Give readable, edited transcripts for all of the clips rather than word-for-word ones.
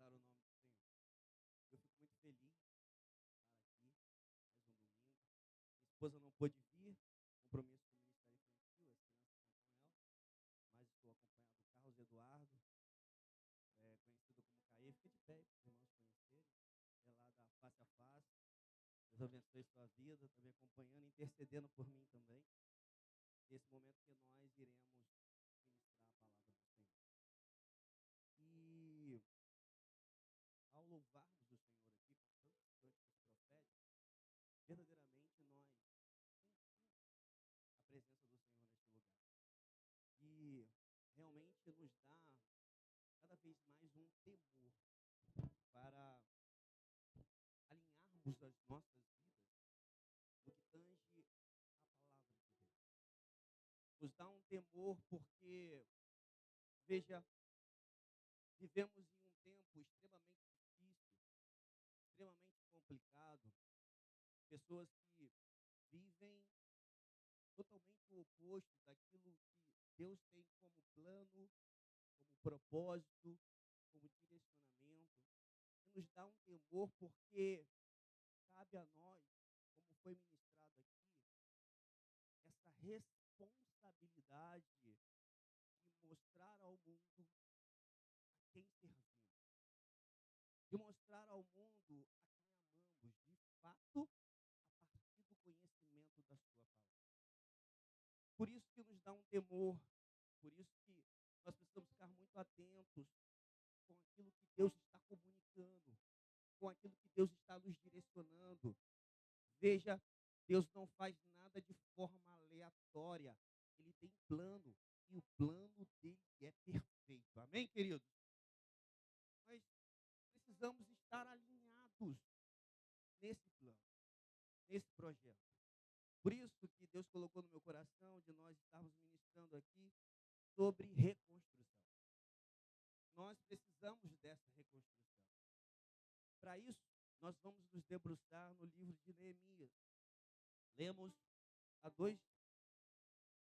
exaltar o nome do Senhor. Eu fico muito feliz de estar aqui, mais um domingo. Minha esposa não pôde vir, compromisso com o Ministério Infantil, as crianças estão com ela, mas estou acompanhado do Carlos Eduardo, conhecido como Caê. Fica de pé, para os irmãos conhecerem. É lá da Face a Face. Deus abençoe sua vida, também acompanhando, intercedendo por mim também. Nesse momento que nós iremos ministrar a palavra do Senhor. E ao louvarmos o Senhor aqui com tantos cânticos proféticos, verdadeiramente nós sentimos a presença do Senhor neste lugar. E realmente nos dá cada vez mais um temor para alinharmos as nossas vidas no que tange a palavra de Deus. Nos dá um temor porque, veja, vivemos em um tempo extremamente difícil, extremamente complicado. Pessoas que vivem totalmente o oposto daquilo que Deus tem como plano, como propósito, como direcionamento. E nos dá um temor porque cabe a nós, como foi ministrado aqui, essa responsabilidade de mostrar ao mundo a quem servimos, de mostrar ao mundo a quem amamos, de fato, a partir do conhecimento da sua palavra. Por isso que nos dá um temor, por isso que nós precisamos ficar muito atentos com aquilo que Deus está comunicando, com aquilo que Deus está nos direcionando. Veja, Deus não faz nada de forma aleatória. Ele tem plano e o plano dele é perfeito. Amém, queridos? Nós precisamos estar alinhados nesse plano, nesse projeto. Por isso que Deus colocou no meu coração de nós estarmos ministrando aqui sobre reconstrução. Nós precisamos dessa reconstrução. Para isso, nós vamos nos debruçar no livro de Neemias. Lemos há dois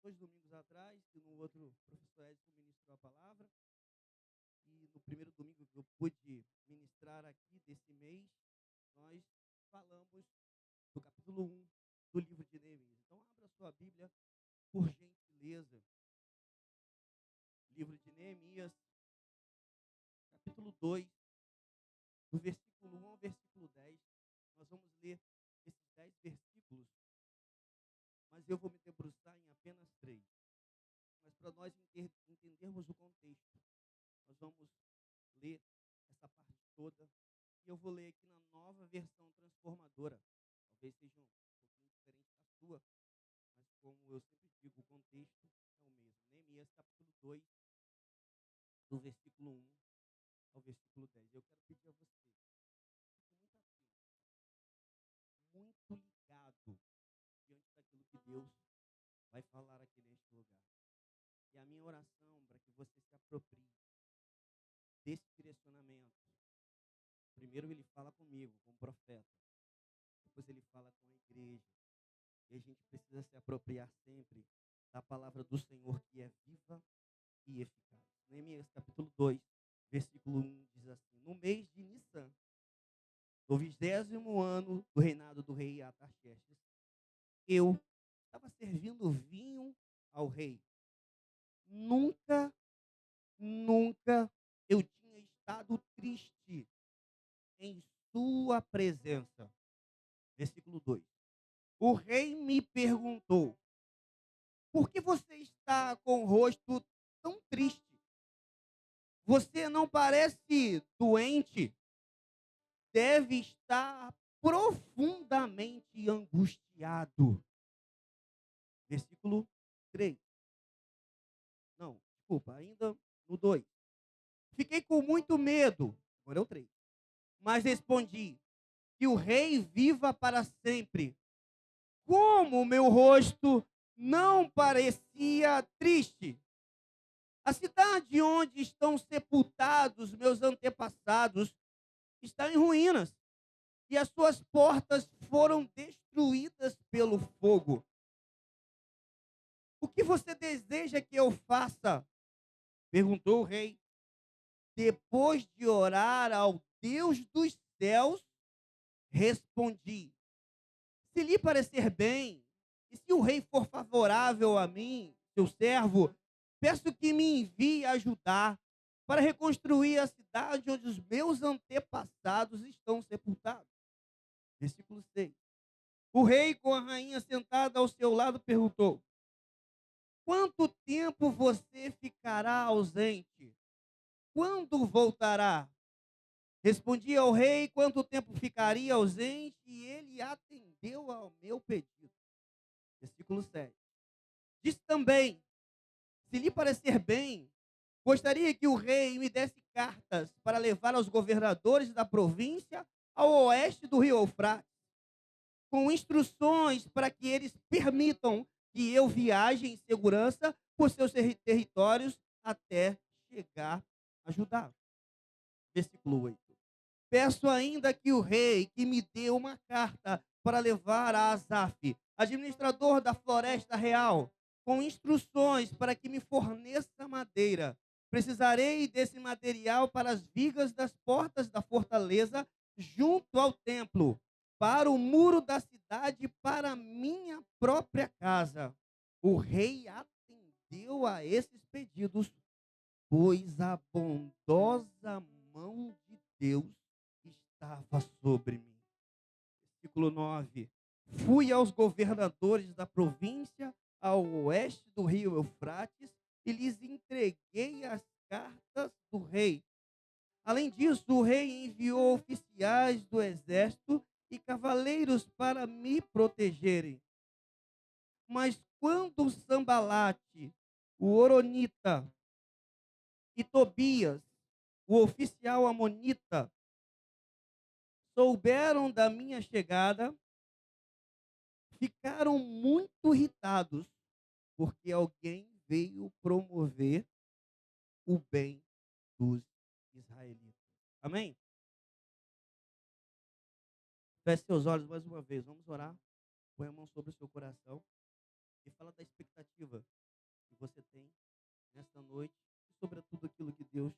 domingos atrás, que no outro o professor Edson ministrou a palavra. E no primeiro domingo que eu pude ministrar aqui desse mês, nós falamos do capítulo 1 do livro de Neemias. Então, abra sua Bíblia, por gentileza. Livro de Neemias, capítulo 2, do versículo 1 ao versículo 10. Nós vamos ler esses 10 versículos, mas eu vou me debruçar em apenas 3. Mas para nós entendermos o contexto, nós vamos ler essa parte toda. E eu vou ler aqui na nova versão transformadora. Talvez seja um pouquinho diferente da sua, mas como eu sempre digo, o contexto é o mesmo. Neemias capítulo 2, do versículo 1 ao versículo 10. Eu quero pedir a você, fique muito ligado diante daquilo que Deus vai falar aqui neste lugar. E a minha oração para que você se aproprie desse direcionamento. Primeiro ele fala comigo, como profeta. Depois ele fala com a igreja. E a gente precisa se apropriar sempre da palavra do Senhor, que é viva e eficaz. Neemias capítulo 2, versículo 1 diz assim: no mês de Nissan, no 20º ano do reinado do rei Artaxerxes, eu estava servindo vinho ao rei. Nunca eu tinha estado triste em sua presença. Versículo 2. O rei me perguntou: por que você está com o rosto tão triste? Você não parece doente? Deve estar profundamente angustiado. Versículo 3. Não, desculpa, ainda no 2. Fiquei com muito medo. Agora é o 3. Mas respondi: que o rei viva para sempre. Como o meu rosto não parecia triste. A cidade onde estão sepultados meus antepassados está em ruínas, e as suas portas foram destruídas pelo fogo. O que você deseja que eu faça? Perguntou o rei. depois de orar ao Deus dos céus, respondi: se lhe parecer bem, e se o rei for favorável a mim, seu servo, peço que me envie ajudar para reconstruir a cidade onde os meus antepassados estão sepultados. Versículo 6. O rei, com a rainha sentada ao seu lado, perguntou: quanto tempo você ficará ausente? Quando voltará? Respondi ao rei quanto tempo ficaria ausente, e ele atendeu ao meu pedido. Versículo 7. Disse também: se lhe parecer bem, gostaria que o rei me desse cartas para levar aos governadores da província ao oeste do rio Eufrates, com instruções para que eles permitam que eu viaje em segurança por seus territórios até chegar a Judá. Versículo 8. Peço ainda que o rei que me dê uma carta para levar a Asaf, administrador da floresta real, com instruções para que me forneça madeira. Precisarei desse material para as vigas das portas da fortaleza, junto ao templo, para o muro da cidade e para minha própria casa. O rei atendeu a esses pedidos, pois a bondosa mão de Deus estava sobre mim. Versículo 9. Fui aos governadores da província ao oeste do rio Eufrates e lhes entreguei as cartas do rei. Além disso, o rei enviou oficiais do exército e cavaleiros para me protegerem. Mas quando Sambalate, o Horonita, e Tobias, o oficial amonita, souberam da minha chegada, ficaram muito irritados, porque alguém veio promover o bem dos israelitas. Amém? Feche seus olhos mais uma vez. Vamos orar. Põe a mão sobre o seu coração e fala da expectativa que você tem nesta noite e sobre tudo aquilo que Deus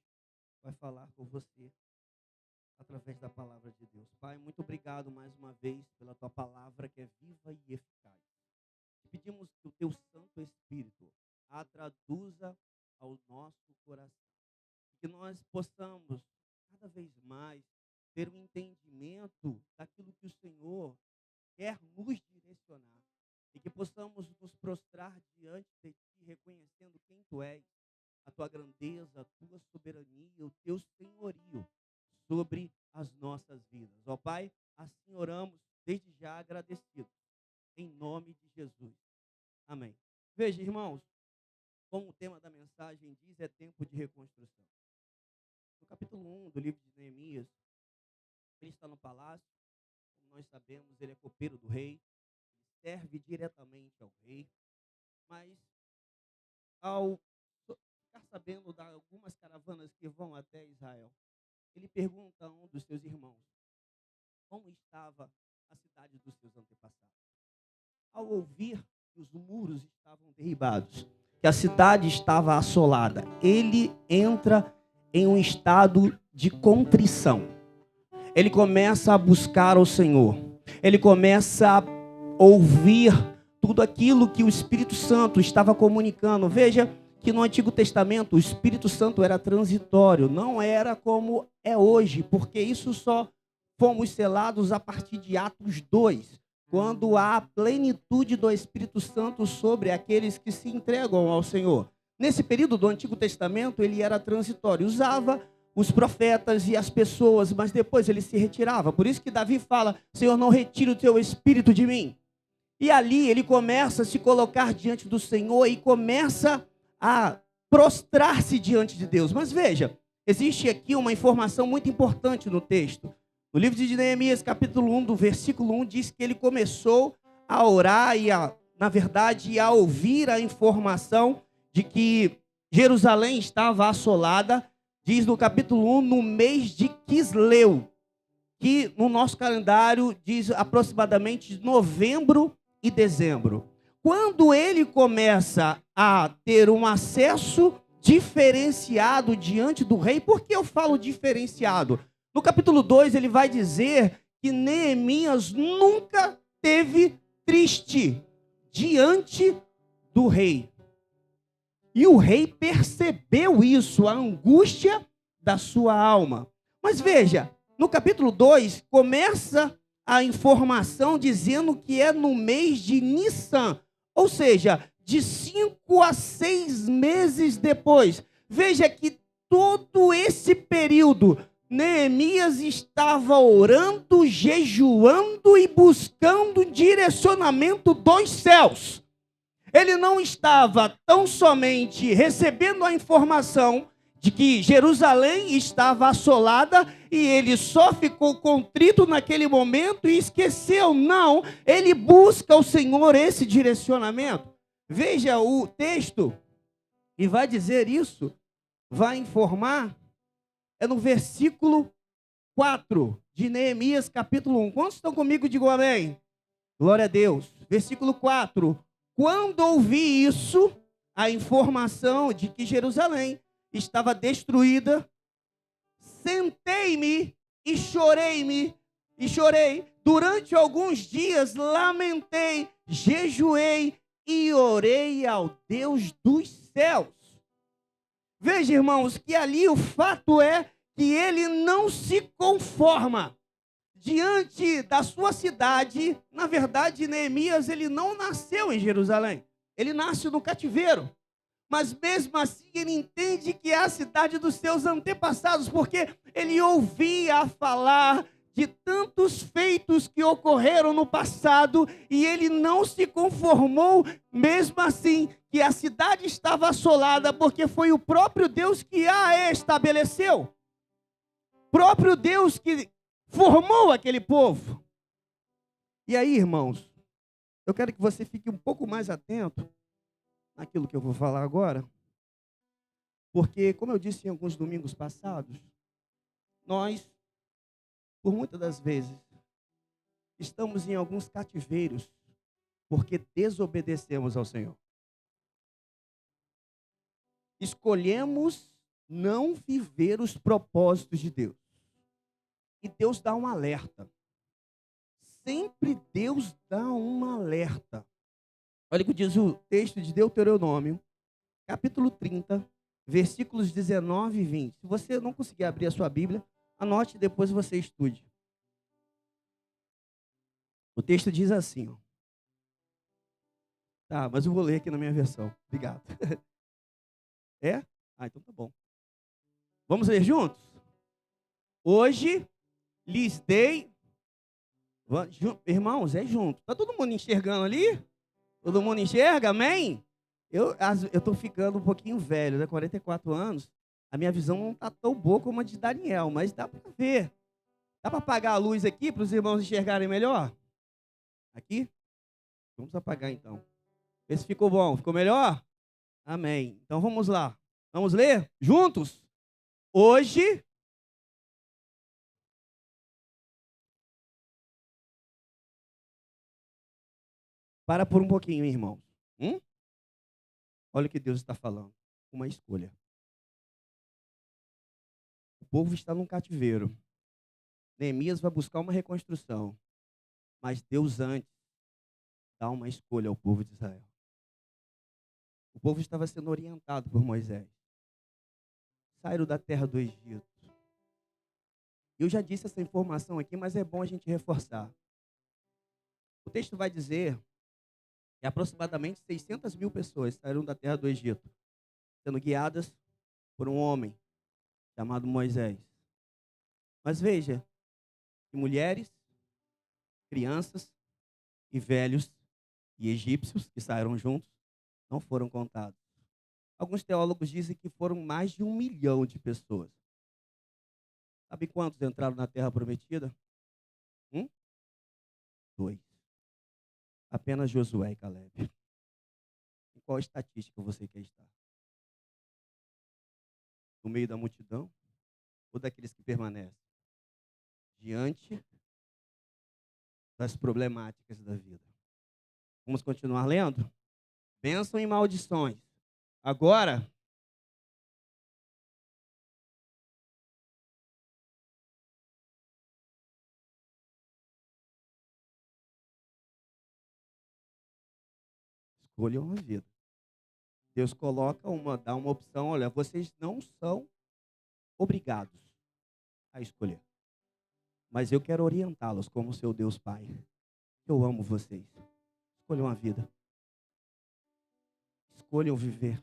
vai falar com você através da palavra de Deus. Pai, muito obrigado mais uma vez pela tua palavra que é viva e eficaz. Te pedimos que o teu Santo Espírito a traduza ao nosso coração. Que nós possamos cada vez mais ter um entendimento daquilo que o Senhor quer nos direcionar. E que possamos nos prostrar diante de ti, reconhecendo quem tu és, a tua grandeza, a tua soberania, o teu senhorio sobre as nossas vidas. Ó Pai, assim oramos, desde já agradecidos, em nome de Jesus. Amém. Veja, irmãos, como o tema da mensagem diz, é tempo de reconstrução. No capítulo 1 do livro de Neemias, ele está no palácio, como nós sabemos, ele é copeiro do rei, ele serve diretamente ao rei, mas ao ficar sabendo de algumas caravanas que vão até Israel, ele pergunta a um dos seus irmãos como estava a cidade dos seus antepassados. Ao ouvir que os muros estavam derribados, que a cidade estava assolada, ele entra em um estado de contrição. Ele começa a buscar o Senhor. Ele começa a ouvir tudo aquilo que o Espírito Santo estava comunicando. Veja que no Antigo Testamento o Espírito Santo era transitório, não era como é hoje, porque isso só fomos selados a partir de Atos 2, quando há a plenitude do Espírito Santo sobre aqueles que se entregam ao Senhor. Nesse período do Antigo Testamento, ele era transitório, usava os profetas e as pessoas, mas depois ele se retirava. Por isso que Davi fala: Senhor, não retire o teu Espírito de mim. E ali ele começa a se colocar diante do Senhor e começa a prostrar-se diante de Deus. Mas veja, existe aqui uma informação muito importante no texto. No livro de Neemias, capítulo 1, do versículo 1, diz que ele começou a orar e, na verdade, a ouvir a informação de que Jerusalém estava assolada. Diz no capítulo 1, no mês de Quisleu, que no nosso calendário diz aproximadamente novembro e dezembro. Quando ele começa a ter um acesso diferenciado diante do rei. Por que eu falo diferenciado? No capítulo 2 ele vai dizer que Neemias nunca teve triste diante do rei. E o rei percebeu isso, a angústia da sua alma. Mas veja, no capítulo 2 começa a informação dizendo que é no mês de Nissan, ou seja, de 5 a 6 meses depois. Veja que todo esse período Neemias estava orando, jejuando e buscando direcionamento dos céus. Ele não estava tão somente recebendo a informação de que Jerusalém estava assolada e ele só ficou contrito naquele momento e esqueceu. Não, ele busca ao Senhor esse direcionamento. Veja o texto e vai dizer isso, vai informar, é no versículo 4 de Neemias capítulo 1. Quantos estão comigo? Digam amém. Glória a Deus. Versículo 4. Quando ouvi isso, a informação de que Jerusalém estava destruída, sentei-me e chorei. Durante alguns dias lamentei, jejuei e orei ao Deus dos céus. Veja, irmãos, que ali o fato é que ele não se conforma diante da sua cidade. Na verdade, Neemias, ele não nasceu em Jerusalém. Ele nasce no cativeiro. Mas mesmo assim, ele entende que é a cidade dos seus antepassados, porque ele ouvia falar de tantos feitos que ocorreram no passado, e ele não se conformou, mesmo assim, que a cidade estava assolada, porque foi o próprio Deus que a estabeleceu. Próprio Deus que formou aquele povo. E aí, irmãos, eu quero que você fique um pouco mais atento naquilo que eu vou falar agora, porque, como eu disse em alguns domingos passados, nós, por muitas das vezes, estamos em alguns cativeiros porque desobedecemos ao Senhor. Escolhemos não viver os propósitos de Deus. E Deus dá um alerta. Sempre Deus dá um alerta. Olha o que diz o texto de Deuteronômio, capítulo 30, versículos 19 e 20. Se você não conseguir abrir a sua Bíblia, anote e depois você estude. O texto diz assim, ó. Tá, mas eu vou ler aqui na minha versão. Obrigado. É? Ah, então tá bom. Vamos ler juntos? Hoje lhes dei... Irmãos, é junto. Tá todo mundo enxergando ali? Todo mundo enxerga? Amém? Eu estou ficando um pouquinho velho, né? 44 anos. A minha visão não está tão boa como a de Daniel, mas dá para ver. Dá para apagar a luz aqui para os irmãos enxergarem melhor? Aqui? Vamos apagar então. Vê se ficou bom. Ficou melhor? Amém. Então vamos lá. Vamos ler juntos? Hoje... Para por um pouquinho, irmãos. Olha o que Deus está falando. Uma escolha. O povo está num cativeiro. Neemias vai buscar uma reconstrução. Mas Deus antes dá uma escolha ao povo de Israel. O povo estava sendo orientado por Moisés. Saíram da terra do Egito. Eu já disse essa informação aqui, mas é bom a gente reforçar. O texto vai dizer que aproximadamente 600 mil pessoas saíram da terra do Egito, sendo guiadas por um homem chamado Moisés. Mas veja, que mulheres, crianças e velhos e egípcios que saíram juntos não foram contados. Alguns teólogos dizem que foram mais de 1 milhão de pessoas. Sabe quantos entraram na terra prometida? 2. Apenas Josué e Caleb. Em qual estatística você quer estar? No meio da multidão? Ou daqueles que permanecem? Diante das problemáticas da vida. Vamos continuar lendo? Bênção e maldições. Agora, Escolham a vida. Deus dá uma opção, olha, vocês não são obrigados a escolher. Mas eu quero orientá-los como seu Deus Pai. Eu amo vocês. Escolham a vida. Escolham viver.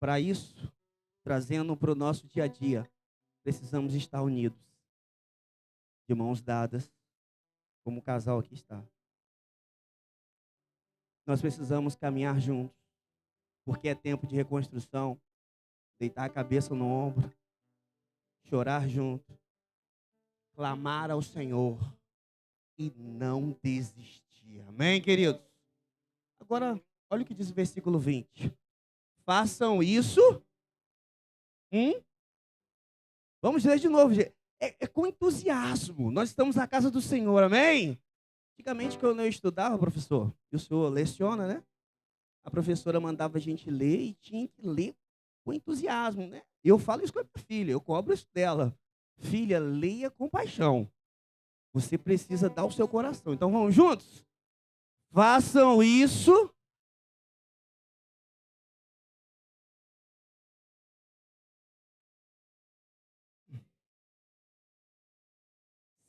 Para isso, trazendo para o nosso dia a dia, precisamos estar unidos, de mãos dadas, como o casal aqui está. Nós precisamos caminhar juntos, porque é tempo de reconstrução, deitar a cabeça no ombro, chorar junto, clamar ao Senhor e não desistir. Amém, queridos? Agora, olha o que diz o versículo 20. Façam isso. Vamos ler de novo, gente. É com entusiasmo. Nós estamos na casa do Senhor, amém? Antigamente, quando eu estudava, professor, e o senhor leciona, né? A professora mandava a gente ler e tinha que ler com entusiasmo, né? E eu falo isso com a minha filha, eu cobro isso dela. Filha, leia com paixão. Você precisa dar o seu coração. Então vamos juntos? Façam isso.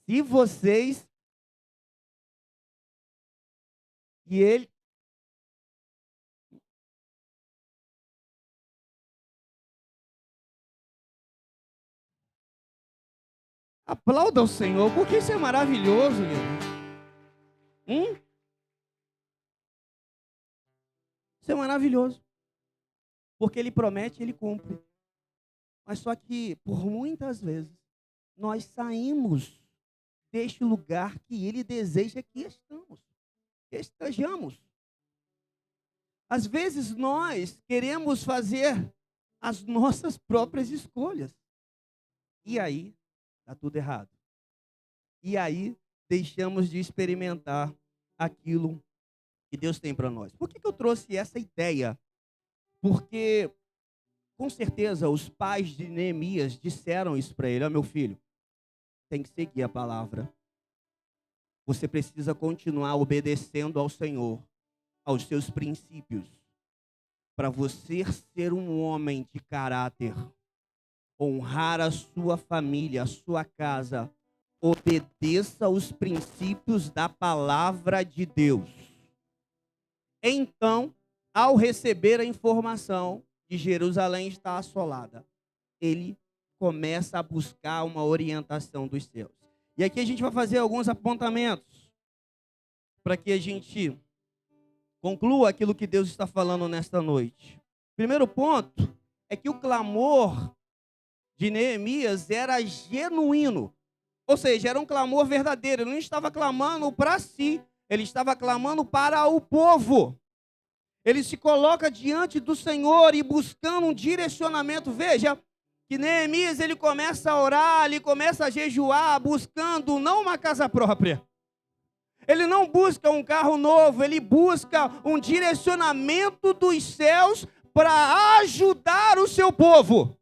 Se vocês e ele aplauda o Senhor, porque isso é maravilhoso, gente. Isso é maravilhoso. Porque ele promete, ele cumpre. Mas só que, por muitas vezes, nós saímos deste lugar que ele deseja que estejamos. Às vezes nós queremos fazer as nossas próprias escolhas. E aí, está tudo errado. E aí, deixamos de experimentar aquilo que Deus tem para nós. Por que eu trouxe essa ideia? Porque, com certeza, os pais de Neemias disseram isso para ele. Ó, meu filho, tem que seguir a palavra. Você precisa continuar obedecendo ao Senhor, aos seus princípios, para você ser um homem de caráter, honrar a sua família, a sua casa, obedeça os princípios da palavra de Deus. Então, ao receber a informação de Jerusalém está assolada, ele começa a buscar uma orientação dos céus. E aqui a gente vai fazer alguns apontamentos para que a gente conclua aquilo que Deus está falando nesta noite. Primeiro ponto é que o clamor de Neemias era genuíno, ou seja, era um clamor verdadeiro. Ele não estava clamando para si, ele estava clamando para o povo. Ele se coloca diante do Senhor e buscando um direcionamento. Veja que Neemias, ele começa a orar, ele começa a jejuar, buscando não uma casa própria. Ele não busca um carro novo, ele busca um direcionamento dos céus para ajudar o seu povo.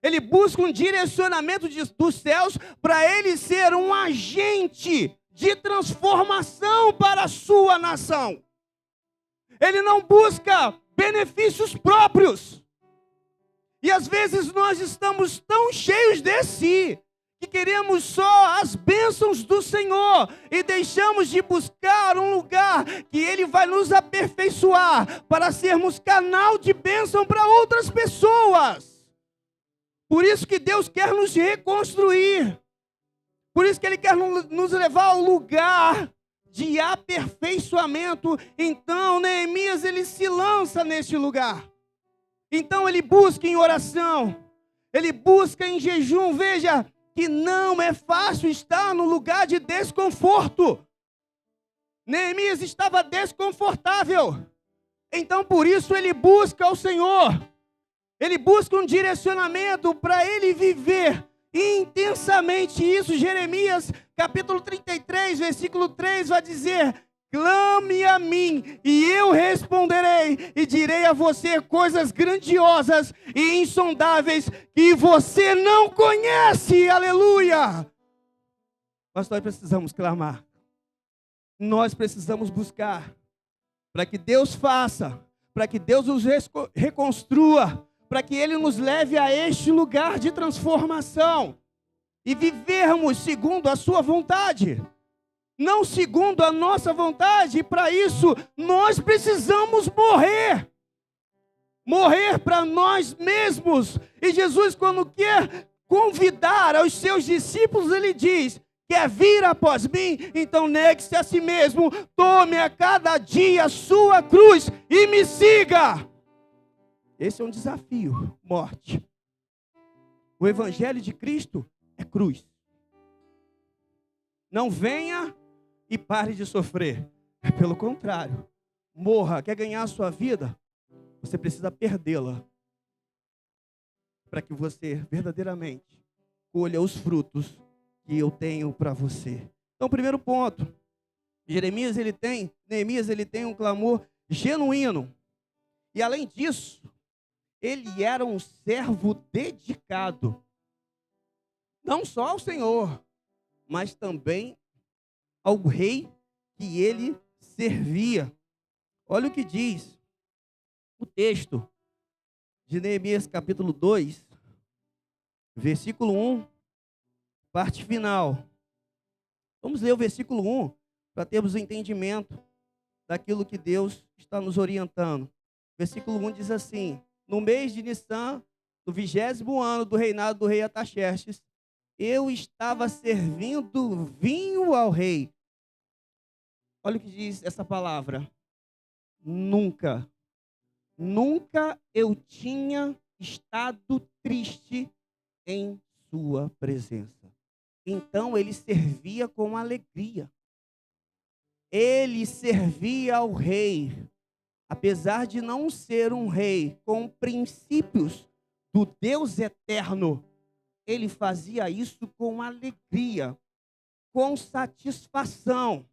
Ele busca um direcionamento dos céus para ele ser um agente de transformação para a sua nação. Ele não busca benefícios próprios. E às vezes nós estamos tão cheios de si, que queremos só as bênçãos do Senhor e deixamos de buscar um lugar que Ele vai nos aperfeiçoar para sermos canal de bênção para outras pessoas. Por isso que Deus quer nos reconstruir. Por isso que Ele quer nos levar ao lugar de aperfeiçoamento. Então Neemias, ele se lança neste lugar. Então ele busca em oração, ele busca em jejum. Veja que não é fácil estar no lugar de desconforto. Neemias estava desconfortável. Então por isso ele busca o Senhor. Ele busca um direcionamento para ele viver intensamente isso. Jeremias capítulo 33, versículo 3 vai dizer: clame a mim e eu responderei e direi a você coisas grandiosas e insondáveis que você não conhece. Aleluia! Mas nós precisamos clamar. Nós precisamos buscar. para que Deus faça, para que Deus nos reconstrua, para que Ele nos leve a este lugar de transformação e vivermos segundo a sua vontade, não segundo a nossa vontade. E para isso nós precisamos morrer para nós mesmos. E Jesus, quando quer convidar aos seus discípulos, ele diz: quer vir após mim? Então negue-se a si mesmo, tome a cada dia a sua cruz e me siga. Esse é um desafio, morte. O evangelho de Cristo é cruz. Não venha e pare de sofrer. É pelo contrário. Morra. Quer ganhar a sua vida? Você precisa perdê-la, para que você verdadeiramente colha os frutos que eu tenho para você. Então, primeiro ponto, Neemias ele tem um clamor genuíno. E além disso, ele era um servo dedicado, não só ao Senhor, mas também ao rei que ele servia. Olha o que diz o texto de Neemias capítulo 2, versículo 1, parte final. Vamos ler o versículo 1 para termos o entendimento daquilo que Deus está nos orientando. Versículo 1 diz assim: no mês de Nissan, no 20º ano do reinado do rei Artaxerxes, eu estava servindo vinho ao rei. Olha o que diz essa palavra. Nunca eu tinha estado triste em sua presença. Então ele servia com alegria. Ele servia ao rei, apesar de não ser um rei com princípios do Deus eterno. Ele fazia isso com alegria, com satisfação.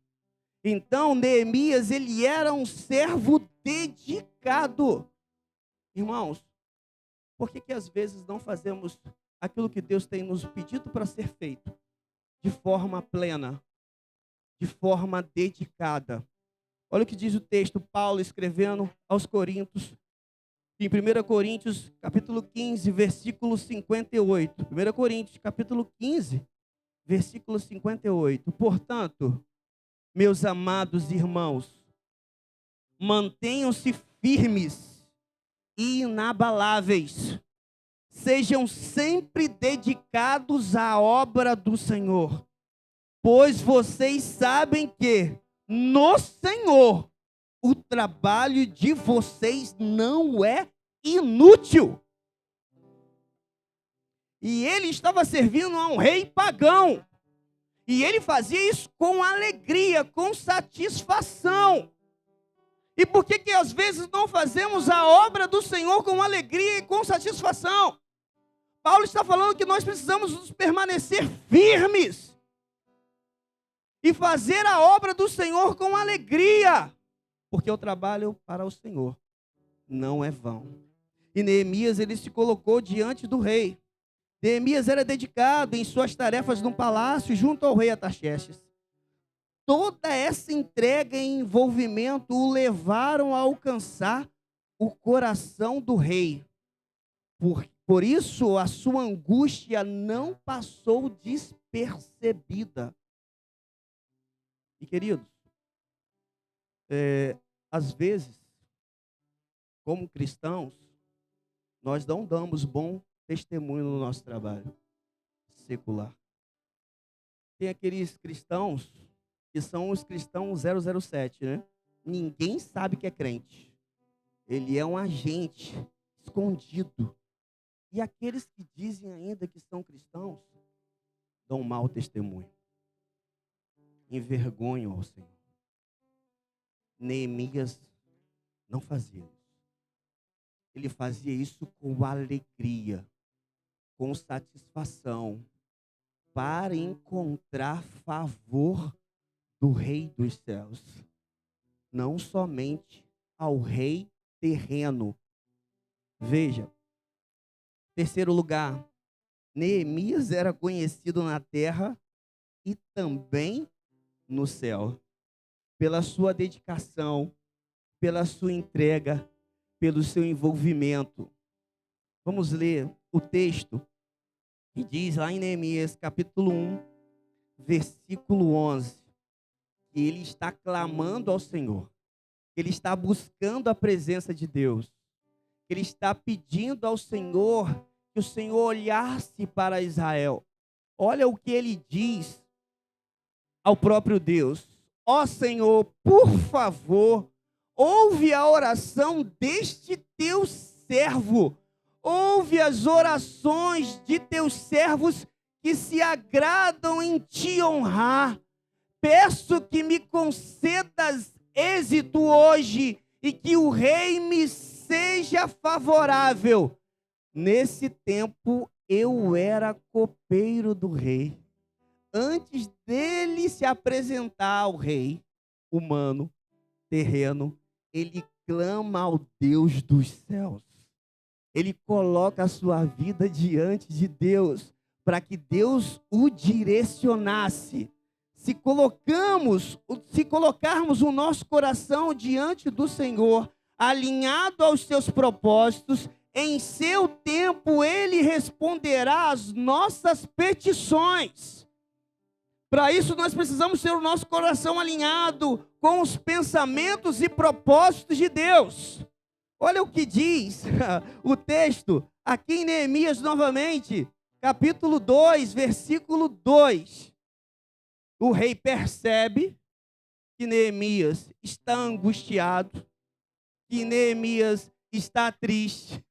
Então, Neemias, ele era um servo dedicado. Irmãos, por que às vezes não fazemos aquilo que Deus tem nos pedido para ser feito de forma plena, de forma dedicada? Olha o que diz o texto, Paulo escrevendo aos Coríntios, em 1 Coríntios, capítulo 15, versículo 58. 1 Coríntios, capítulo 15, versículo 58. Portanto, meus amados irmãos, mantenham-se firmes e inabaláveis. Sejam sempre dedicados à obra do Senhor, pois vocês sabem que no Senhor o trabalho de vocês não é inútil. E ele estava servindo a um rei pagão. E ele fazia isso com alegria, com satisfação. E por que às vezes não fazemos a obra do Senhor com alegria e com satisfação? Paulo está falando que nós precisamos nos permanecer firmes e fazer a obra do Senhor com alegria, porque o trabalho para o Senhor não é vão. E Neemias, ele se colocou diante do rei. Neemias era dedicado em suas tarefas no palácio junto ao rei Artaxerxes. Toda essa entrega e envolvimento o levaram a alcançar o coração do rei. Por isso, a sua angústia não passou despercebida. E, queridos, às vezes, como cristãos, nós não damos bom testemunho no nosso trabalho secular. Tem aqueles cristãos que são os cristãos 007, né? Ninguém sabe que é crente. Ele é um agente escondido. E aqueles que dizem ainda que são cristãos dão um mau testemunho. Envergonham ao Senhor. Neemias não fazia isso. Ele fazia isso com alegria, com satisfação, para encontrar favor do Rei dos céus. Não somente ao rei terreno. Veja, terceiro lugar, Neemias era conhecido na terra e também no céu, pela sua dedicação, pela sua entrega, pelo seu envolvimento. Vamos ler o texto que diz lá em Neemias, capítulo 1, versículo 11, que ele está clamando ao Senhor, que ele está buscando a presença de Deus, que ele está pedindo ao Senhor que o Senhor olhasse para Israel. Olha o que ele diz ao próprio Deus: ó Senhor, por favor, ouve a oração deste teu servo, ouve as orações de teus servos que se agradam em te honrar. Peço que me concedas êxito hoje e que o rei me seja favorável. Nesse tempo eu era copeiro do rei. Antes dele se apresentar ao rei humano, terreno, ele clama ao Deus dos céus. Ele coloca a sua vida diante de Deus, para que Deus o direcionasse. Se colocarmos o nosso coração diante do Senhor, alinhado aos seus propósitos, em seu tempo Ele responderá às nossas petições. Para isso nós precisamos ter o nosso coração alinhado com os pensamentos e propósitos de Deus. Olha o que diz o texto aqui em Neemias novamente, capítulo 2, versículo 2. O rei percebe que Neemias está angustiado, que Neemias está triste,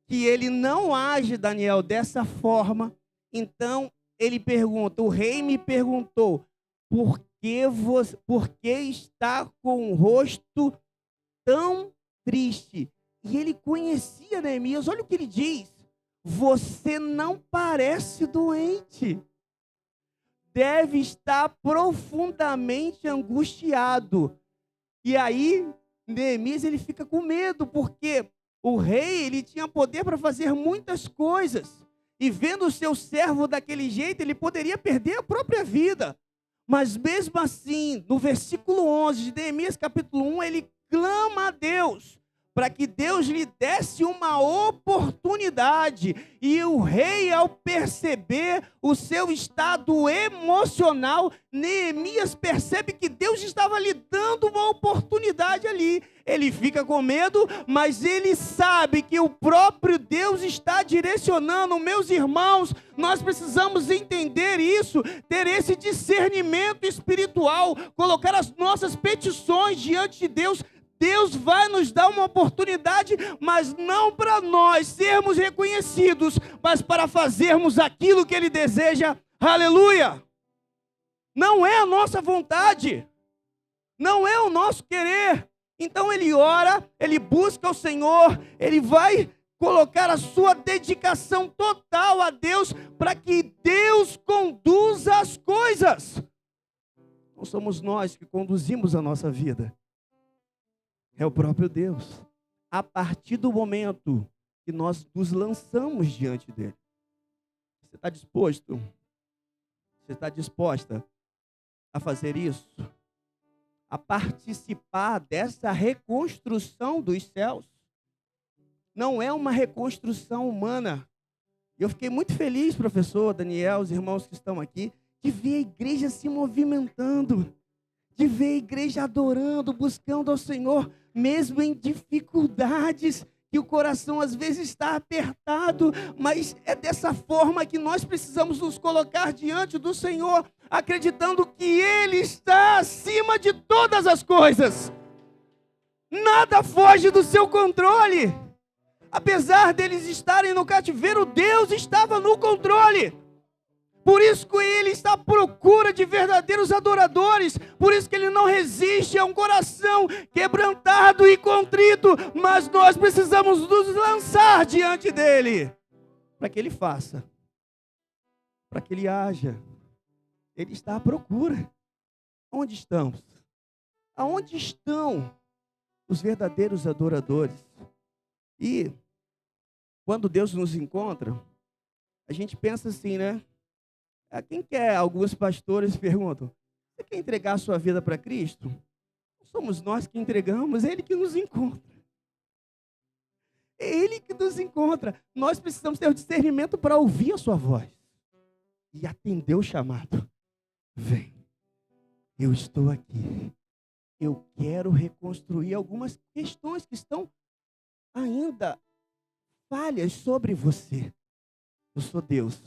que ele não age, Daniel, dessa forma. Então ele pergunta, o rei me perguntou, por que está com o rosto tão triste? E ele conhecia Neemias. Olha o que ele diz: você não parece doente, deve estar profundamente angustiado. E aí Neemias ele fica com medo, porque o rei ele tinha poder para fazer muitas coisas, e vendo o seu servo daquele jeito, ele poderia perder a própria vida. Mas mesmo assim, no versículo 11 de Neemias capítulo 1, ele clama a Deus, para que Deus lhe desse uma oportunidade. E o rei, ao perceber o seu estado emocional, Neemias percebe que Deus estava lhe dando uma oportunidade ali. Ele fica com medo, mas ele sabe que o próprio Deus está direcionando. Meus irmãos, nós precisamos entender isso, ter esse discernimento espiritual, colocar as nossas petições diante de Deus. Deus vai nos dar uma oportunidade, mas não para nós sermos reconhecidos, mas para fazermos aquilo que Ele deseja. Aleluia! Não é a nossa vontade, não é o nosso querer. Então ele ora, ele busca o Senhor, ele vai colocar a sua dedicação total a Deus, para que Deus conduza as coisas. Não somos nós que conduzimos a nossa vida. É o próprio Deus. A partir do momento que nós nos lançamos diante dele. Você está disposto? Você está disposta a fazer isso? A participar dessa reconstrução dos céus? Não é uma reconstrução humana. Eu fiquei muito feliz, professor Daniel, os irmãos que estão aqui, de ver a igreja se movimentando, de ver a igreja adorando, buscando ao Senhor, mesmo em dificuldades, que o coração às vezes está apertado, mas é dessa forma que nós precisamos nos colocar diante do Senhor, acreditando que Ele está acima de todas as coisas. Nada foge do seu controle. Apesar deles estarem no cativeiro, Deus estava no controle. Por isso que Ele está à procura de verdadeiros adoradores. Por isso que Ele não resiste a um coração quebrantado e contrito. Mas nós precisamos nos lançar diante dEle, para que Ele faça, para que Ele haja. Ele está à procura. Onde estamos? Aonde estão os verdadeiros adoradores? E quando Deus nos encontra, a gente pensa assim, né? Quem quer? Alguns pastores perguntam: você quer entregar a sua vida para Cristo? somos nós que entregamos, é Ele que nos encontra. É Ele que nos encontra. Nós precisamos ter o discernimento para ouvir a sua voz e atender o chamado. Vem, eu estou aqui. Eu quero reconstruir algumas questões que estão ainda falhas sobre você. Eu sou Deus.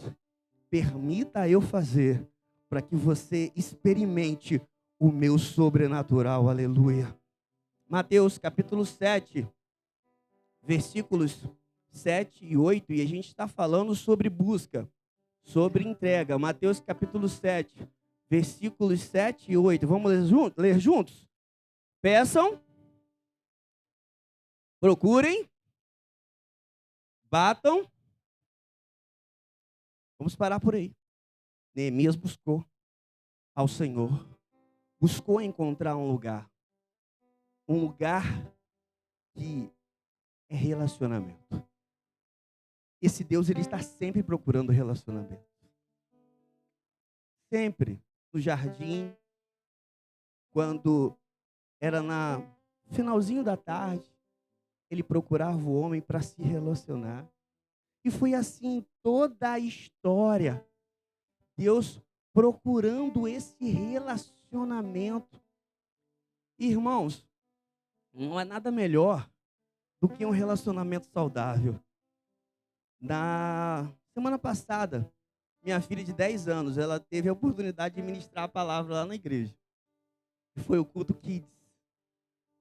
Permita eu fazer para que você experimente o meu sobrenatural. Aleluia. Mateus capítulo 7, versículos 7 e 8. E a gente está falando sobre busca, sobre entrega. Mateus capítulo 7, versículos 7 e 8. Vamos ler juntos? Peçam, procurem, batam. Vamos parar por aí. Neemias buscou ao Senhor. Buscou encontrar um lugar que é relacionamento. Esse Deus, ele está sempre procurando relacionamento. Sempre. No jardim, quando era no finalzinho da tarde, ele procurava o homem para se relacionar. E foi assim toda a história. Deus procurando esse relacionamento. Irmãos, não é nada melhor do que um relacionamento saudável. Na semana passada, minha filha de 10 anos, ela teve a oportunidade de ministrar a palavra lá na igreja. Foi o culto Kids.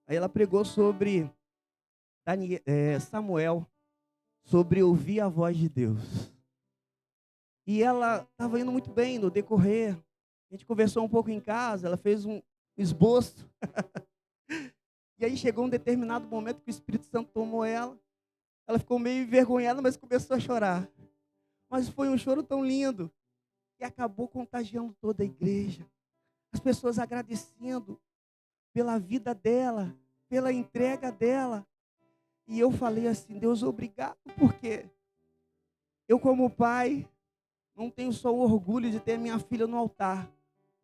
Aí ela pregou sobre Samuel, sobre ouvir a voz de Deus. E ela estava indo muito bem no decorrer. A gente conversou um pouco em casa, ela fez um esboço. E aí chegou um determinado momento que o Espírito Santo tomou ela. Ela ficou meio envergonhada, mas começou a chorar. Mas foi um choro tão lindo que acabou contagiando toda a igreja. As pessoas agradecendo pela vida dela, pela entrega dela. E eu falei assim, Deus, obrigado, porque eu como pai não tenho só o orgulho de ter a minha filha no altar,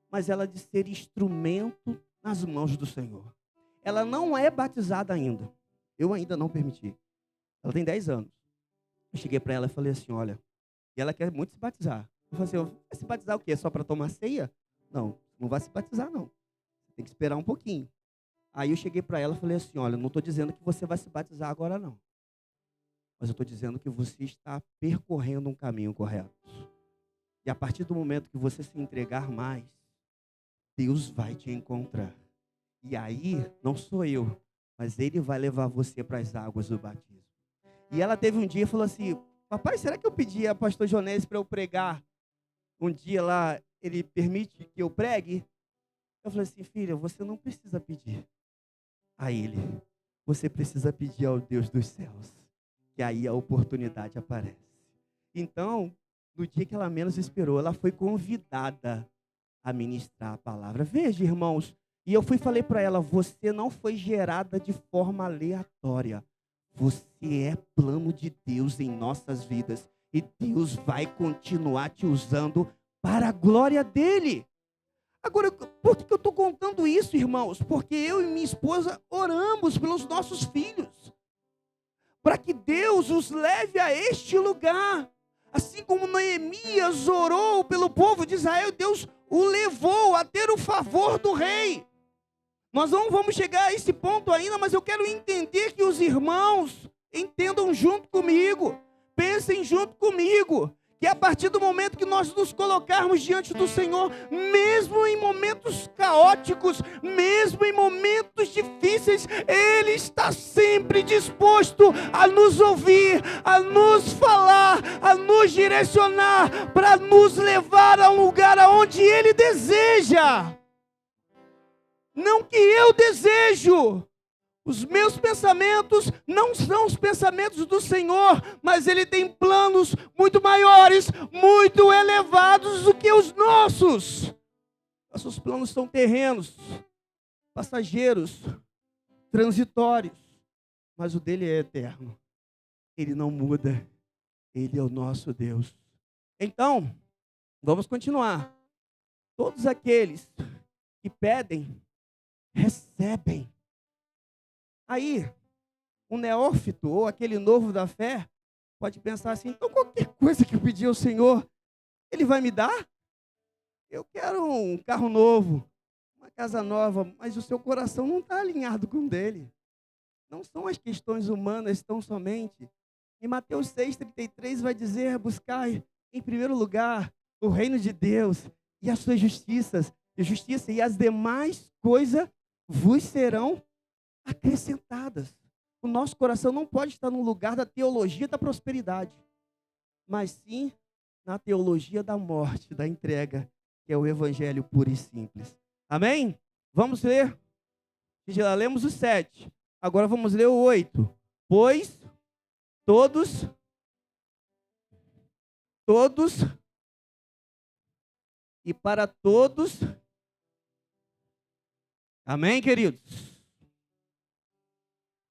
mas ela de ser instrumento nas mãos do Senhor. Ela não é batizada ainda. Eu ainda não permiti. Ela tem 10 anos. Eu cheguei para ela e falei assim, olha, e ela quer muito se batizar. Eu falei assim, vai se batizar o quê? Só para tomar ceia? Não, não vai se batizar não. Tem que esperar um pouquinho. Aí eu cheguei para ela e falei assim, olha, não estou dizendo que você vai se batizar agora não. Mas eu estou dizendo que você está percorrendo um caminho correto. E a partir do momento que você se entregar mais, Deus vai te encontrar. E aí, não sou eu, mas Ele vai levar você para as águas do batismo. E ela teve um dia e falou assim, papai, será que eu pedi a pastor Jonés para eu pregar um dia lá, ele permite que eu pregue? Eu falei assim, filha, você não precisa pedir a Ele. Você precisa pedir ao Deus dos céus. Que aí a oportunidade aparece. Então, no dia que ela menos esperou, ela foi convidada a ministrar a palavra. Veja, irmãos, e eu falei para ela, você não foi gerada de forma aleatória. Você é plano de Deus em nossas vidas. E Deus vai continuar te usando para a glória dele. Agora, por que eu estou contando isso, irmãos? Porque eu e minha esposa oramos pelos nossos filhos. Para que Deus os leve a este lugar. Assim como Neemias orou pelo povo de Israel, Deus o levou a ter o favor do rei. Nós não vamos chegar a esse ponto ainda, mas eu quero entender que os irmãos entendam junto comigo, pensem junto comigo, que a partir do momento que nós nos colocarmos diante do Senhor, mesmo em momentos caóticos, mesmo em momentos difíceis, Ele está sempre disposto a nos ouvir, a nos falar, a nos direcionar, para nos levar a um lugar aonde Ele deseja. Não que eu desejo. Os meus pensamentos não são os pensamentos do Senhor, mas Ele tem planos muito maiores, muito elevados do que os nossos. Nossos planos são terrenos, passageiros, transitórios, mas o dele é eterno. Ele não muda. Ele é o nosso Deus. Então, vamos continuar. Todos aqueles que pedem, recebem. Aí, um neófito ou aquele novo da fé pode pensar assim: então qualquer coisa que eu pedir ao Senhor, Ele vai me dar? Eu quero um carro novo, uma casa nova, mas o seu coração não está alinhado com o dele. Não são as questões humanas tão somente. Em Mateus 6,33 vai dizer: buscar em primeiro lugar o reino de Deus e as suas justiça e as demais coisas vos serão acrescentadas. O nosso coração não pode estar no lugar da teologia da prosperidade, mas sim na teologia da morte, da entrega, que é o evangelho puro e simples. Amém? Vamos ler? Já lemos o 7. Agora vamos ler o 8. Pois todos, e para todos. Amém, queridos?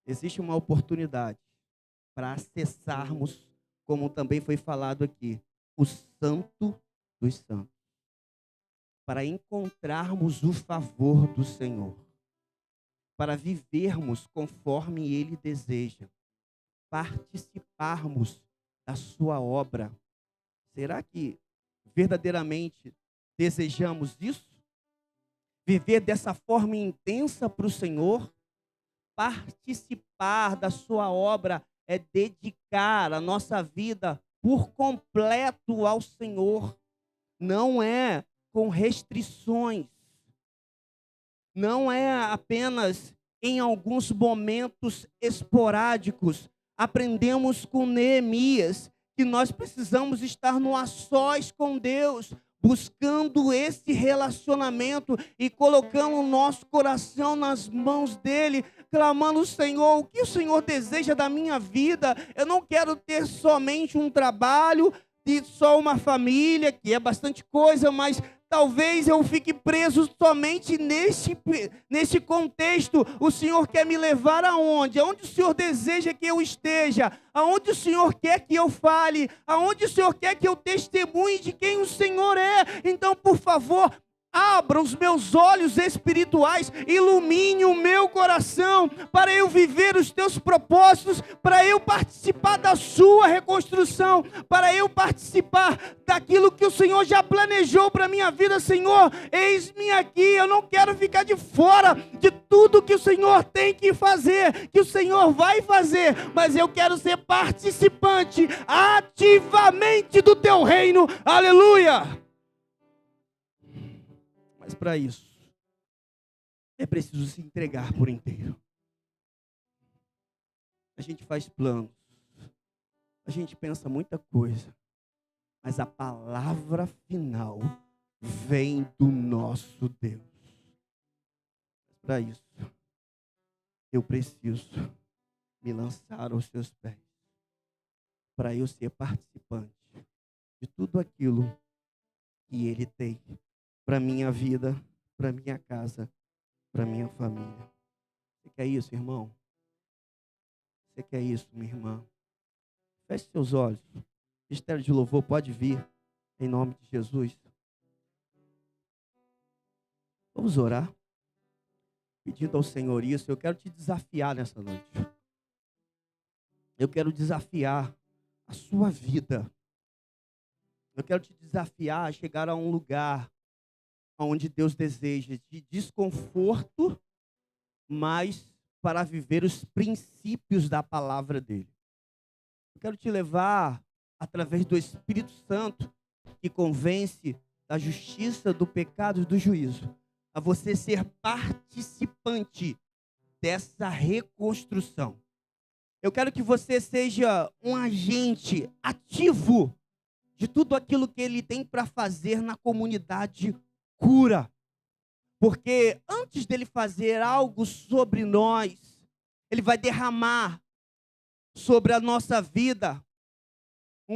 Existe uma oportunidade para acessarmos, como também foi falado aqui, o Santo dos Santos. Para encontrarmos o favor do Senhor. Para vivermos conforme Ele deseja. Participarmos da sua obra. Será que verdadeiramente desejamos isso? Viver dessa forma intensa para o Senhor? Participar da sua obra é dedicar a nossa vida por completo ao Senhor. Não é com restrições. Não é apenas em alguns momentos esporádicos. Aprendemos com Neemias que nós precisamos estar no a sós com Deus, buscando esse relacionamento e colocando o nosso coração nas mãos dele, clamando: Senhor, o que o Senhor deseja da minha vida? Eu não quero ter somente um trabalho, de só uma família, que é bastante coisa, mas talvez eu fique preso somente nesse contexto. O Senhor quer me levar aonde? Aonde o Senhor deseja que eu esteja? Aonde o Senhor quer que eu fale? Aonde o Senhor quer que eu testemunhe de quem o Senhor é? Então, por favor, abra os meus olhos espirituais, ilumine o meu coração, para eu viver os teus propósitos, para eu participar da sua reconstrução, para eu participar daquilo que o Senhor já planejou para a minha vida. Senhor, eis-me aqui, eu não quero ficar de fora de tudo que o Senhor tem que fazer, que o Senhor vai fazer, mas eu quero ser participante ativamente do teu reino. Aleluia! Mas para isso, é preciso se entregar por inteiro. A gente faz planos, a gente pensa muita coisa, mas a palavra final vem do nosso Deus. Para isso, eu preciso me lançar aos seus pés, para eu ser participante de tudo aquilo que Ele tem para minha vida, para minha casa, para minha família. Você quer isso, irmão? Você quer isso, minha irmã? Feche seus olhos. O ministério de louvor pode vir, em nome de Jesus. Vamos orar, pedindo ao Senhor isso. Eu quero te desafiar nessa noite. Eu quero desafiar a sua vida. Eu quero te desafiar a chegar a um lugar onde Deus deseja de desconforto, mas para viver os princípios da palavra dele. Eu quero te levar, através do Espírito Santo, que convence da justiça, do pecado e do juízo, a você ser participante dessa reconstrução. Eu quero que você seja um agente ativo de tudo aquilo que ele tem para fazer na comunidade cura. Porque antes dele fazer algo sobre nós, ele vai derramar sobre a nossa vida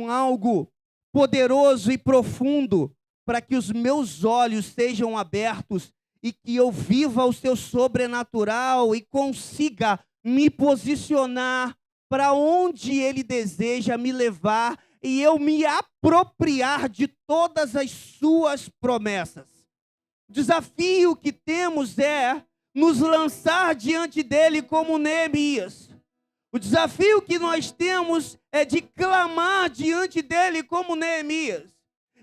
algo poderoso e profundo, para que os meus olhos sejam abertos e que eu viva o seu sobrenatural e consiga me posicionar para onde ele deseja me levar e eu me apropriar de todas as suas promessas. O desafio que temos é nos lançar diante dele como Neemias. O desafio que nós temos é de clamar diante dele como Neemias.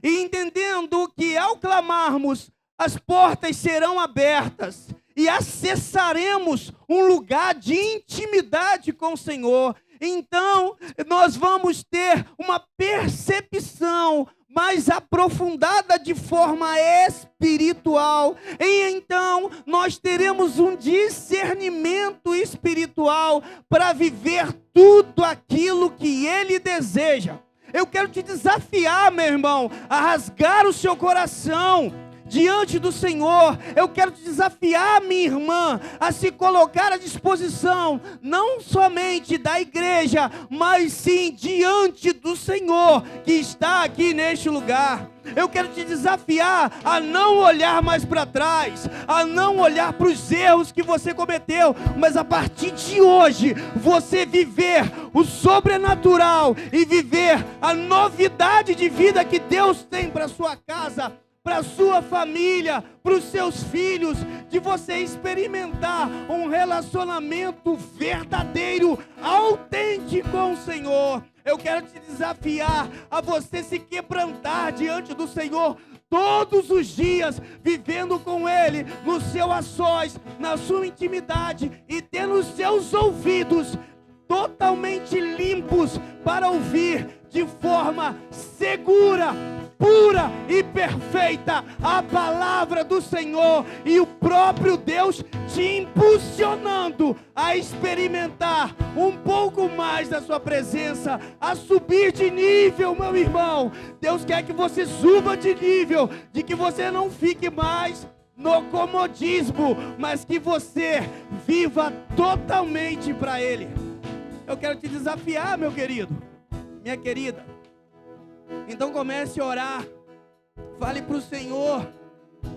E entendendo que ao clamarmos, as portas serão abertas e acessaremos um lugar de intimidade com o Senhor. Então, nós vamos ter uma percepção mais aprofundada de forma espiritual. E então, nós teremos um discernimento espiritual para viver tudo aquilo que Ele deseja. Eu quero te desafiar, meu irmão, a rasgar o seu coração diante do Senhor. Eu quero te desafiar, minha irmã, a se colocar à disposição, não somente da igreja, mas sim diante do Senhor, que está aqui neste lugar. Eu quero te desafiar a não olhar mais para trás, a não olhar para os erros que você cometeu, mas a partir de hoje, você viver o sobrenatural e viver a novidade de vida que Deus tem para a sua casa, para a sua família, para os seus filhos, de você experimentar um relacionamento verdadeiro, autêntico com o Senhor. Eu quero te desafiar a você se quebrantar diante do Senhor todos os dias, vivendo com Ele no seu a sós, na sua intimidade, e tendo os seus ouvidos totalmente limpos para ouvir de forma segura, pura e perfeita a palavra do Senhor, e o próprio Deus te impulsionando a experimentar um pouco mais da sua presença, a subir de nível, meu irmão. Deus quer que você suba de nível, de que você não fique mais no comodismo, mas que você viva totalmente para Ele. Eu quero te desafiar, meu querido, minha querida. Então comece a orar, fale para o Senhor